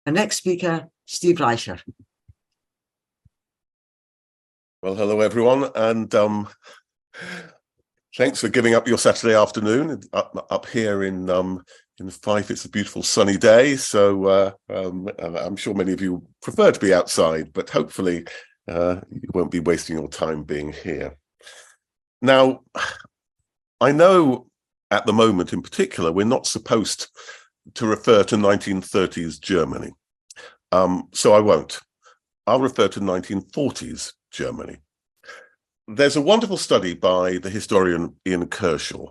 Our next speaker, Steve Reicher. Well, hello, everyone, and thanks for giving up your Saturday afternoon. Up here in Fife, it's a beautiful sunny day, so I'm sure many of you prefer to be outside, but hopefully you won't be wasting your time being here. Now, I know at the moment in particular, we're not supposed to refer to 1930s Germany, so I won't. I'll refer to 1940s Germany. There's a wonderful study by the historian Ian Kershaw,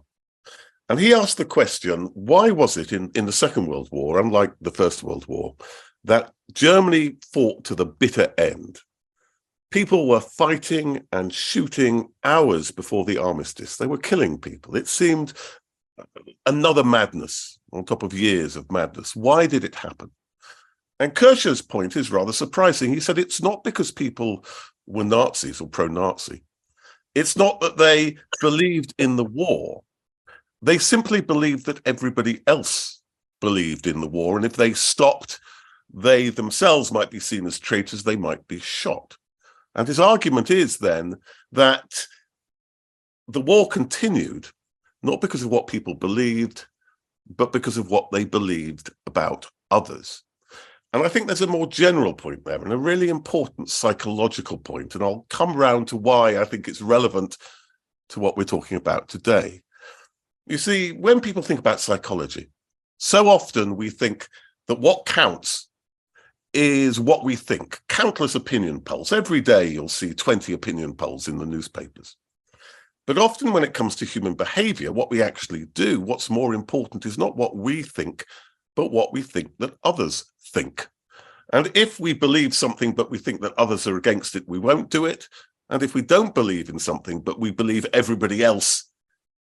and he asked the question, why was it in the Second World War, unlike the First World War, that Germany fought to the bitter end? People were fighting and shooting hours before the armistice. They were killing people. It seemed another madness on top of years of madness. Why did it happen? And Kershaw's point is rather surprising. He said it's not because people were Nazis or pro-Nazi. It's not that they believed in the war. They simply believed that everybody else believed in the war. And if they stopped, they themselves might be seen as traitors. They might be shot. And his argument is then that the war continued, not because of what people believed, but because of what they believed about others. And I think there's a more general point there and a really important psychological point. And I'll come round to why I think it's relevant to what we're talking about today. You see, when people think about psychology, so often we think that what counts is what we think. Countless opinion polls. Every day you'll see 20 opinion polls in the newspapers. But often when it comes to human behavior, what we actually do, what's more important is not what we think, but what we think that others think. And if we believe something, but we think that others are against it, we won't do it. And if we don't believe in something, but we believe everybody else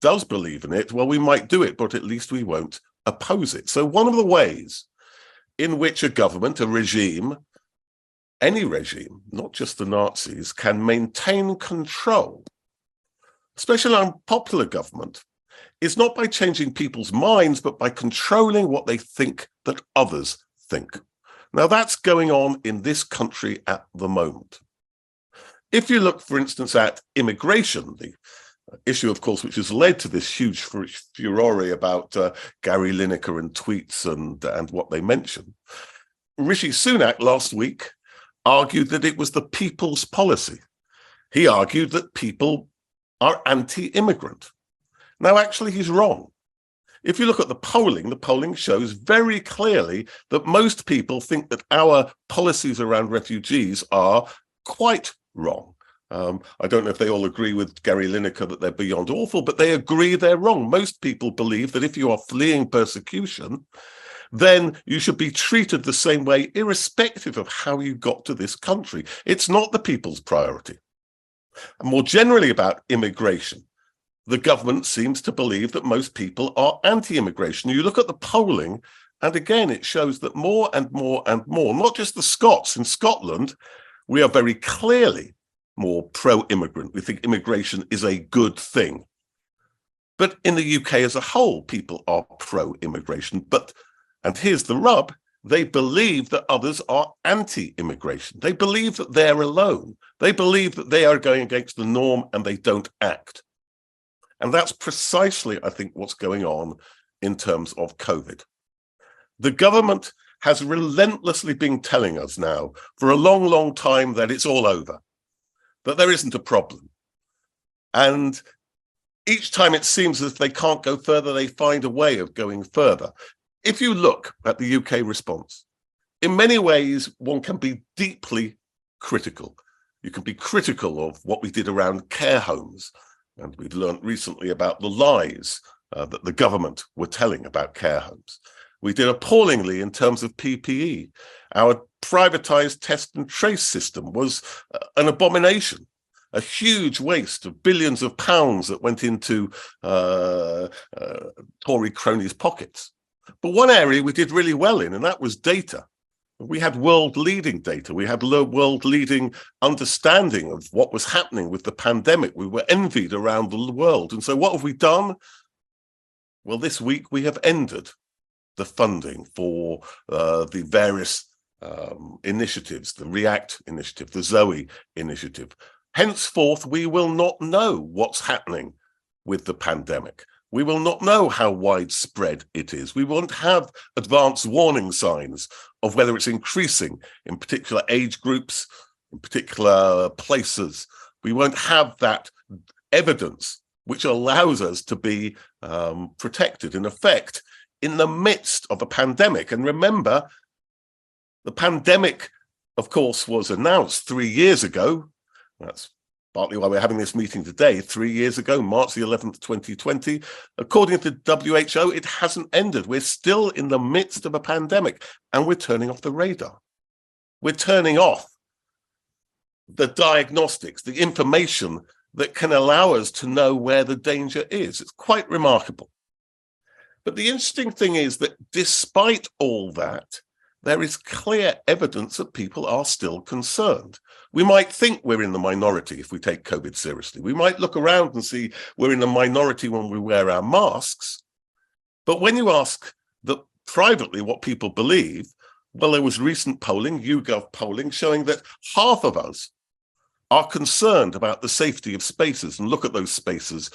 does believe in it, well, we might do it, but at least we won't oppose it. So one of the ways in which a government, a regime, any regime, not just the Nazis, can maintain control, especially unpopular government, is not by changing people's minds, but by controlling what they think that others think. Now, that's going on in this country at the moment. If you look, for instance, at immigration, the issue, of course, which has led to this huge furore about Gary Lineker and tweets and what they mention, Rishi Sunak last week argued that it was the people's policy. He argued that people are anti-immigrant. Now, actually, he's wrong. If you look at the polling shows very clearly that most people think that our policies around refugees are quite wrong. I don't know if they all agree with Gary Lineker that they're beyond awful, but they agree they're wrong. Most people believe that if you are fleeing persecution, then you should be treated the same way, irrespective of how you got to this country. It's not the people's priority. And more generally about immigration, the government seems to believe that most people are anti-immigration. You look at the polling, and again, it shows that more and more and more, not just the Scots. In Scotland, we are very clearly more pro-immigrant. We think immigration is a good thing. But in the UK as a whole, people are pro-immigration. And here's the rub, they believe that others are anti-immigration. They believe that they're alone. They believe that they are going against the norm and they don't act. And that's precisely, I think, what's going on in terms of COVID. The government has relentlessly been telling us now for a long, long time that it's all over, that there isn't a problem. And each time it seems as if they can't go further, they find a way of going further. If you look at the UK response, in many ways, one can be deeply critical. You can be critical of what we did around care homes. And we've learned recently about the lies that the government were telling about care homes. We did appallingly in terms of PPE. Our privatized test and trace system was an abomination, a huge waste of billions of pounds that went into Tory cronies' pockets. But one area we did really well in, and that was data. We had world-leading data. We had world-leading understanding of what was happening with the pandemic. We were envied around the world. And so what have we done? Well, this week we have ended the funding for the various initiatives, the React initiative, the Zoe initiative. Henceforth, we will not know what's happening with the pandemic. We will not know how widespread it is. We won't have advanced warning signs of whether it's increasing in particular age groups, in particular places. We won't have that evidence which allows us to be protected, in effect, in the midst of a pandemic. And remember, the pandemic, of course, was announced 3 years ago. That's partly why we're having this meeting today. 3 years ago, March the 11th, 2020. According to WHO, it hasn't ended. We're still in the midst of a pandemic, and we're turning off the radar. We're turning off the diagnostics, the information that can allow us to know where the danger is. It's quite remarkable. But the interesting thing is that despite all that, there is clear evidence that people are still concerned. We might think we're in the minority if we take COVID seriously. We might look around and see we're in the minority when we wear our masks. But when you ask privately what people believe, well, there was recent polling, YouGov polling, showing that half of us are concerned about the safety of spaces and look at those spaces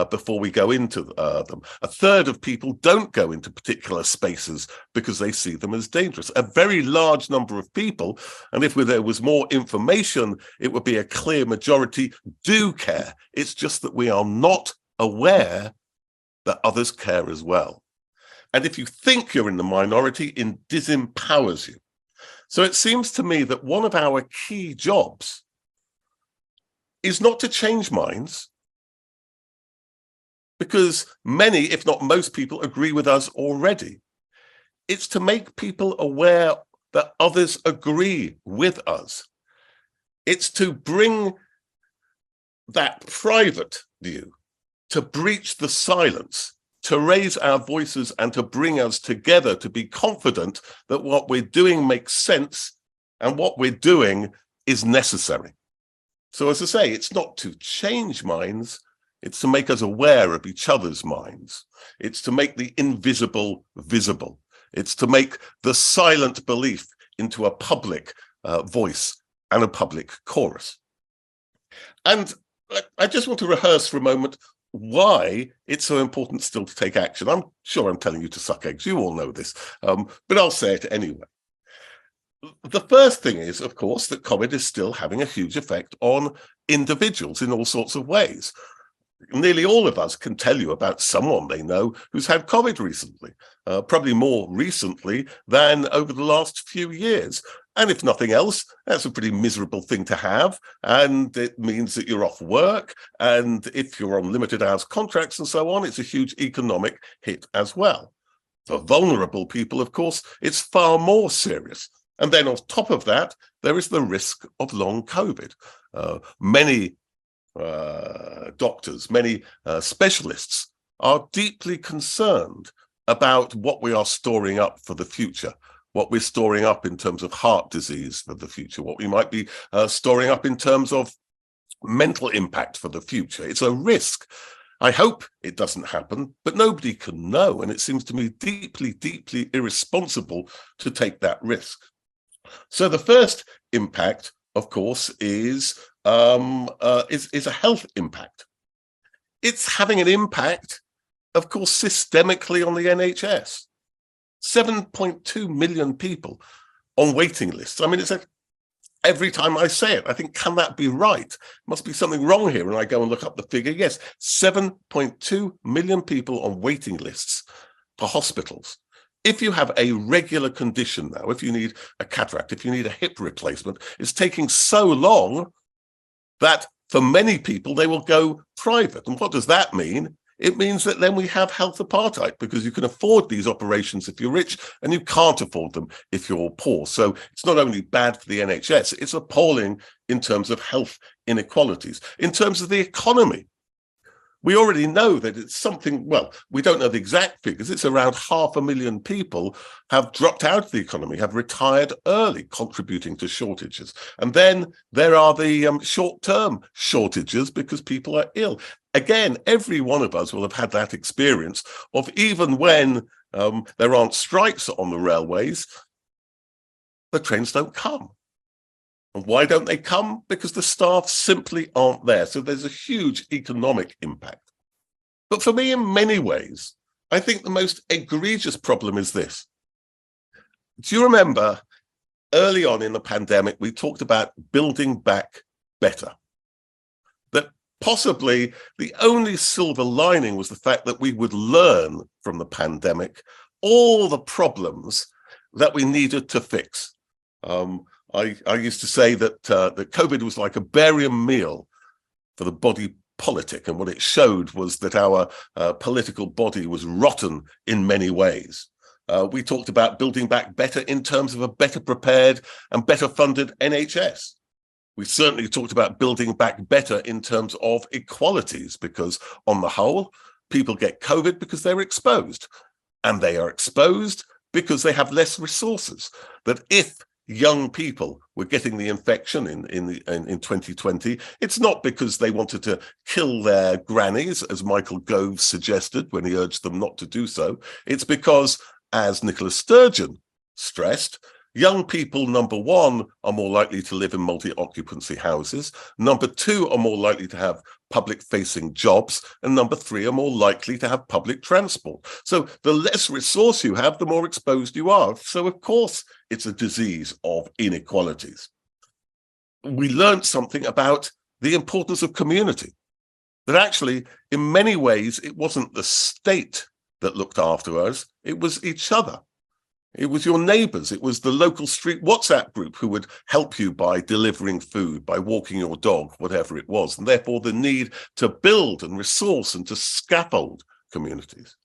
before we go into them. A third of people don't go into particular spaces because they see them as dangerous. A very large number of people, and if there was more information, it would be a clear majority, do care. It's just that we are not aware that others care as well. And if you think you're in the minority, it disempowers you. So it seems to me that one of our key jobs is not to change minds, because many, if not most people, agree with us already. It's to make people aware that others agree with us. It's to bring that private view, to breach the silence, to raise our voices and to bring us together, to be confident that what we're doing makes sense and what we're doing is necessary. So as I say, it's not to change minds, it's to make us aware of each other's minds. It's to make the invisible visible. It's to make the silent belief into a public voice and a public chorus. And I just want to rehearse for a moment why it's so important still to take action. I'm sure I'm telling you to suck eggs. You all know this, but I'll say it anyway. The first thing is, of course, that COVID is still having a huge effect on individuals in all sorts of ways. Nearly all of us can tell you about someone they know who's had COVID recently, probably more recently than over the last few years. And if nothing else, that's a pretty miserable thing to have. And it means that you're off work. And if you're on limited hours contracts and so on, it's a huge economic hit as well. For vulnerable people, of course, it's far more serious. And then on top of that, there is the risk of long COVID. Many doctors, many specialists are deeply concerned about what we are storing up for the future, what we're storing up in terms of heart disease for the future, what we might be storing up in terms of mental impact for the future. It's a risk. I hope it doesn't happen, but nobody can know. And it seems to me deeply, deeply irresponsible to take that risk. So the first impact, of course, is a health impact. It's having an impact, of course, systemically on the NHS. 7.2 million people on waiting lists. I mean, it's like every time I say it, I think, can that be right? Must be something wrong here. And I go and look up the figure. Yes, 7.2 million people on waiting lists for hospitals. If you have a regular condition now, if you need a cataract, if you need a hip replacement, it's taking so long that for many people, they will go private. And what does that mean? It means that then we have health apartheid, because you can afford these operations if you're rich and you can't afford them if you're poor. So it's not only bad for the NHS, it's appalling in terms of health inequalities. In terms of the economy, we already know that it's something, well, we don't know the exact figures. It's around 500,000 people have dropped out of the economy, have retired early, contributing to shortages. And then there are the short-term shortages because people are ill. Again, every one of us will have had that experience of, even when there aren't strikes on the railways, the trains don't come. And why don't they come? Because the staff simply aren't there. So there's a huge economic impact. But for me, in many ways, I think the most egregious problem is this. Do you remember early on in the pandemic, we talked about building back better? That possibly the only silver lining was the fact that we would learn from the pandemic all the problems that we needed to fix. I used to say that that COVID was like a barium meal for the body politic, and what it showed was that our political body was rotten in many ways. We talked about building back better in terms of a better prepared and better funded NHS. We certainly talked about building back better in terms of equalities, because on the whole, people get COVID because they're exposed, and they are exposed because they have less resources. That if young people were getting the infection in 2020, it's not because they wanted to kill their grannies, as Michael Gove suggested when he urged them not to do so. It's because, as Nicola Sturgeon stressed, young people, number one, are more likely to live in multi-occupancy houses. Number two, are more likely to have public-facing jobs. And number three, are more likely to have public transport. So the less resource you have, the more exposed you are. So, of course, it's a disease of inequalities. We learned something about the importance of community. That actually, in many ways, it wasn't the state that looked after us, it was each other. It was your neighbors. It was the local street WhatsApp group who would help you by delivering food, by walking your dog, whatever it was. And therefore the need to build and resource and to scaffold communities.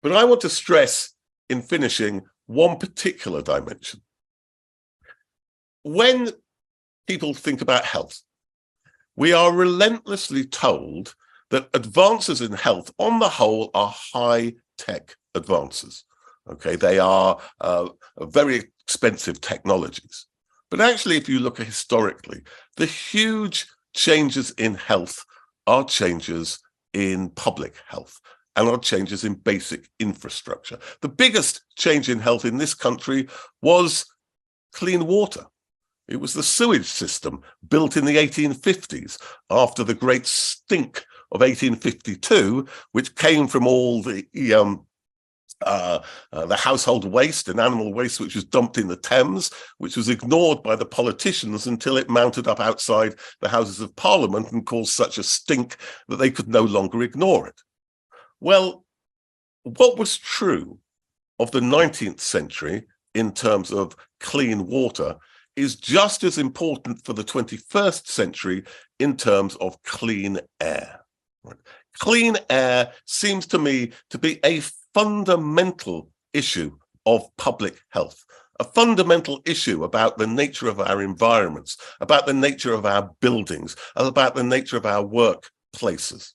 But I want to stress in finishing one particular dimension. When people think about health, we are relentlessly told that advances in health on the whole are high-tech advances. Okay, they are very expensive technologies. But actually, if you look historically, the huge changes in health are changes in public health and are changes in basic infrastructure. The biggest change in health in this country was clean water. It was the sewage system built in the 1850s after the great stink of 1852, which came from all the household waste and animal waste which was dumped in the Thames, which was ignored by the politicians until it mounted up outside the Houses of Parliament and caused such a stink that they could no longer ignore it. Well, what was true of the 19th century in terms of clean water is just as important for the 21st century in terms of clean air. Clean air seems to me to be a fundamental issue of public health, a fundamental issue about the nature of our environments, about the nature of our buildings, about the nature of our workplaces.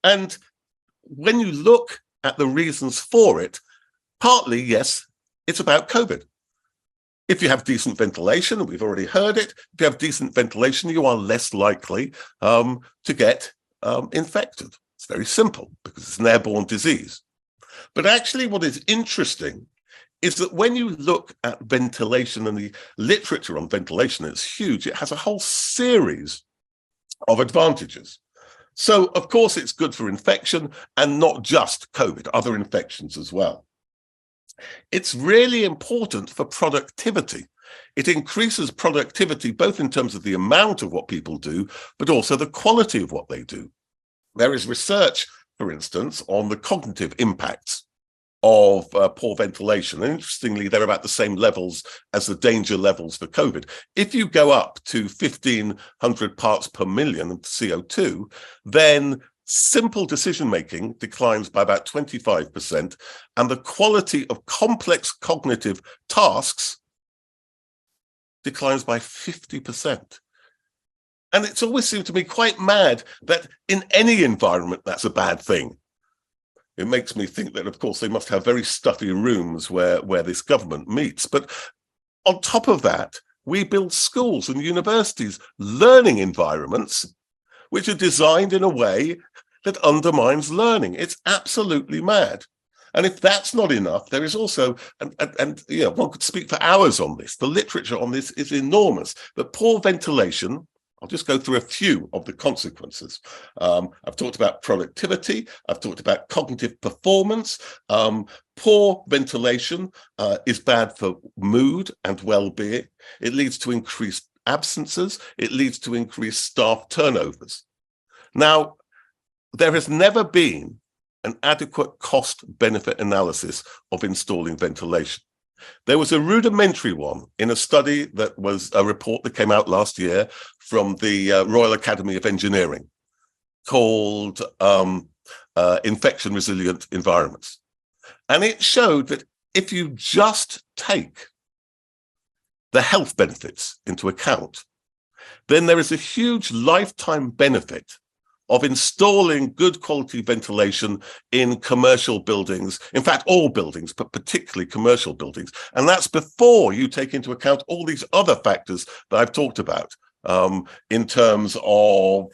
And when you look at the reasons for it, partly, yes, it's about COVID. If you have decent ventilation, and we've already heard it, if you have decent ventilation, you are less likely to get infected. It's very simple because it's an airborne disease. But actually what is interesting is that when you look at ventilation, and the literature on ventilation is huge, it has a whole series of advantages. So, of course, it's good for infection and not just COVID, other infections as well. It's really important for productivity. It increases productivity both in terms of the amount of what people do, but also the quality of what they do. There is research, for instance, on the cognitive impacts of poor ventilation. And interestingly, they're about the same levels as the danger levels for COVID. If you go up to 1,500 parts per million of CO2, then simple decision-making declines by about 25%, and the quality of complex cognitive tasks declines by 50%. And it's always seemed to me quite mad that in any environment, that's a bad thing. It makes me think that, of course, they must have very stuffy rooms where this government meets. But on top of that, we build schools and universities, learning environments, which are designed in a way that undermines learning. It's absolutely mad. And if that's not enough, there is also, and you know, one could speak for hours on this. The literature on this is enormous. But poor ventilation, I'll just go through a few of the consequences. I've talked about productivity. I've talked about cognitive performance. Poor ventilation is bad for mood and well-being. It leads to increased absences. It leads to increased staff turnovers. Now, there has never been an adequate cost-benefit analysis of installing ventilation. There was a rudimentary one in a study that was a report that came out last year from the Royal Academy of Engineering called Infection Resilient Environments. And it showed that if you just take the health benefits into account, then there is a huge lifetime benefit of installing good quality ventilation in commercial buildings, in fact, all buildings, but particularly commercial buildings. And that's before you take into account all these other factors that I've talked about in terms of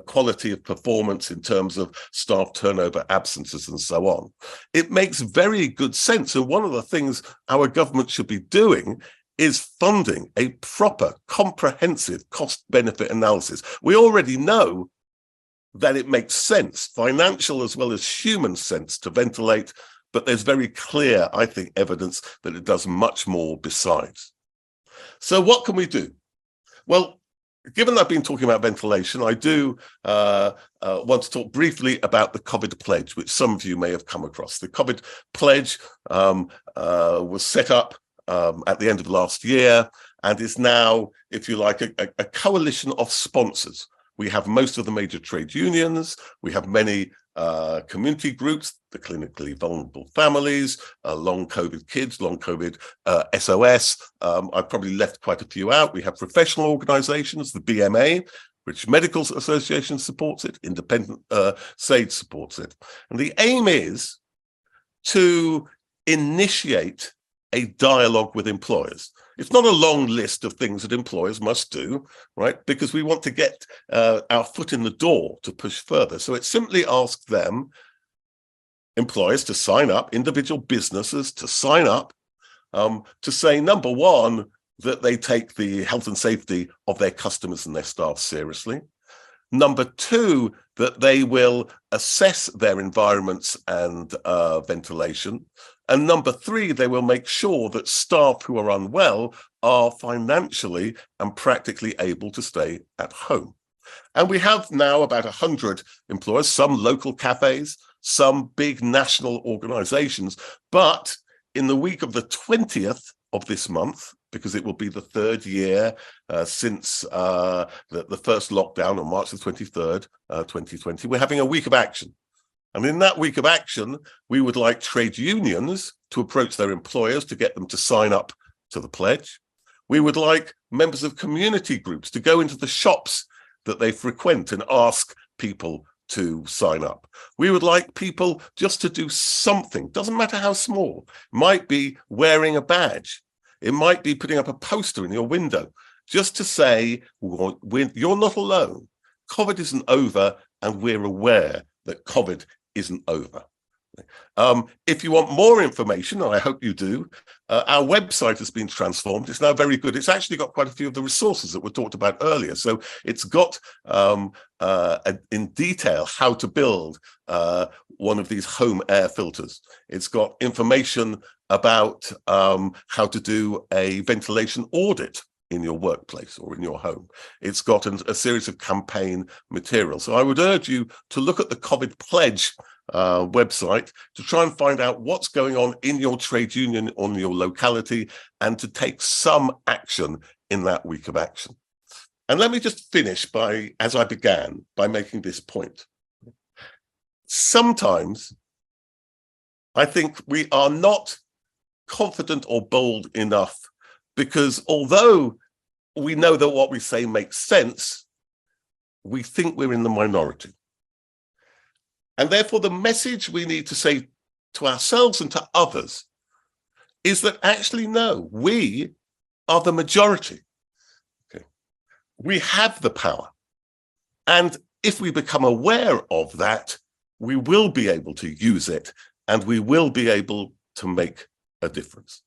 quality of performance, in terms of staff turnover, absences, and so on. It makes very good sense. And one of the things our government should be doing is funding a proper, comprehensive cost-benefit analysis. We already know that it makes sense, financial as well as human sense, to ventilate, but there's very clear, I think, evidence that it does much more besides. So what can we do? Well, given I've been talking about ventilation, I do want to talk briefly about the COVID pledge, which some of you may have come across. The COVID pledge was set up at the end of last year and is now, if you like, a coalition of sponsors. We have most of the major trade unions. We have many community groups, the clinically vulnerable families, long COVID kids, long COVID SOS. I've probably left quite a few out. We have professional organizations, the BMA, British Medical Association supports it, Independent SAID supports it. And the aim is to initiate a dialogue with employers. It's not a long list of things that employers must do, right? Because we want to get our foot in the door to push further. So it simply asks them, employers, to sign up, individual businesses to sign up, to say, number one, that they take the health and safety of their customers and their staff seriously. Number two, that they will assess their environments and ventilation. And number three, they will make sure that staff who are unwell are financially and practically able to stay at home. And we have now about 100 employers, some local cafes, some big national organizations. But in the week of the 20th of this month, because it will be the third year since the first lockdown on March the 23rd, 2020, we're having a week of action. And in that week of action, we would like trade unions to approach their employers to get them to sign up to the pledge. We would like members of community groups to go into the shops that they frequent and ask people to sign up. We would like people just to do something, doesn't matter how small. It might be wearing a badge. It might be putting up a poster in your window, just to say, you're not alone. COVID isn't over, and we're aware that COVID isn't over. If you want more information, and I hope you do, our website has been transformed. It's now very good. It's actually got quite a few of the resources that were talked about earlier. So it's got in detail how to build one of these home air filters. It's got information about how to do a ventilation audit in your workplace or in your home. It's got a series of campaign materials. So I would urge you to look at the COVID pledge website to try and find out what's going on in your trade union, on your locality, and to take some action in that week of action. And let me just finish by, as I began, by making this point. Sometimes I think we are not confident or bold enough, because although we know that what we say makes sense, we think we're in the minority. And therefore, the message we need to say to ourselves and to others is that actually, no, we are the majority. Okay. We have the power. And if we become aware of that, we will be able to use it and we will be able to make a difference.